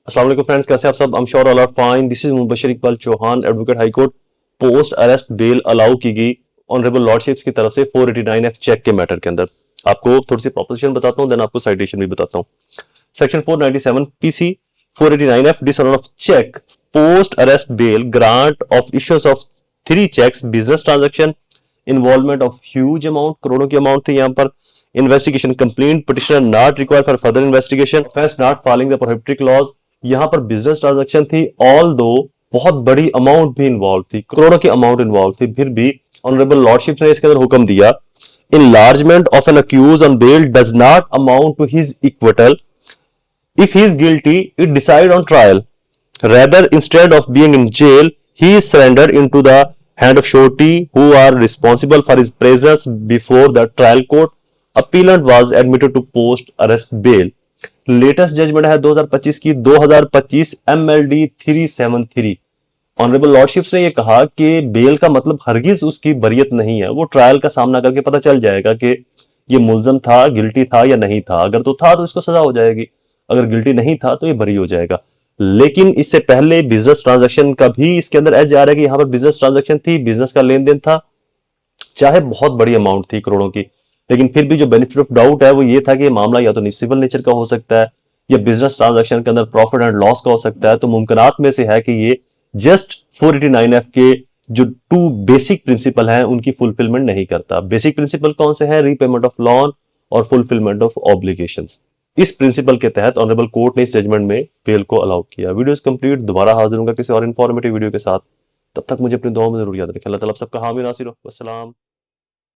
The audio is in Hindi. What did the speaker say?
अस्सलाम वालेकुम फ्रेंड्स, कैसे आप सब? I am sure all are fine. This is Mubashar Iqbal Chauhan, advocate High Court. Post arrest bail allow की गई ऑनरेबल लॉर्डशिप्स की तरफ से 489F चेक के मैटर के अंदर। आपको थोड़ी सी प्रोपोजिशन बताता हूं, देन आपको साइटेशन भी बताता हूं। Section 497 PC 489F dishonour of cheque post arrest bail grant of issues of 3 cheques business transaction involvement of huge amount, करोड़ों की अमाउंट थी यहां पर। Investigation complete, petitioner not required for further investigation, offence not following the prohibitory clause. यहां पर बिजनेस ट्रांजैक्शन थी, ऑल दो बहुत बड़ी अमाउंट भी इन्वॉल्व थी, करोड़ों की अमाउंट इन्वॉल्व थी, फिर भी ऑनरेबल लॉर्डशिप ने इसके अंदर हुक्म दिया enlargement of an accused on bail does not amount to his acquittal. If he is guilty, it decide on trial. Rather, instead of being in jail, he is surrendered into the hand of surety who are responsible for his presence before the trial court. Appellant was admitted to post arrest bail. Latest judgement है 2025 की 2025 MLD 373। ऑनरेबल लॉर्डशिप्स ने यह कहा कि बेल का मतलब हरगिज उसकी बरियत नहीं है, वो ट्रायल का सामना करके पता चल जाएगा कि ये मुलजम था, गिल्टी था या नहीं था। अगर तो था तो इसको सजा हो जाएगी, अगर गिल्टी नहीं था तो ये बरी हो जाएगा। लेकिन इससे पहले बिजनेस ट्रांजैक्शन का भी इसके अंदर एज आ रहा है कि यहां पर बिजनेस ट्रांजैक्शन थी, बिजनेस का लेन देन था, चाहे बहुत बड़ी अमाउंट थी करोड़ों की। लेकिन फिर भी जो बेनिफिट ऑफ डाउट है वो ये था कि मामला या तो सिविल नेचर का हो सकता है या बिजनेस ट्रांजैक्शन के अंदर प्रॉफिट एंड लॉस का हो सकता है। तो मुमकिनात में से है कि ये जस्ट 489F के जो 2 बेसिक प्रिंसिपल हैं उनकी फुलफिलमेंट नहीं करता। बेसिक प्रिंसिपल कौन से हैं? रीपेमेंट ऑफ लॉन और फुलफिलमेंट ऑफ ऑब्लिगेशंस। इस प्रिंसिपल के तहत ऑनरेबल कोर्ट ने इस जजमेंट में बेल को अलाउ किया। वीडियो कंप्लीट, दोबारा हाजिर होगा किसी और इन्फॉर्मेटिव वीडियो के साथ। तब तक मुझे अपनी दुआ में जरूर याद रखें। अल्लाह ताला सबका हामी नासिर हो। अस्सलाम।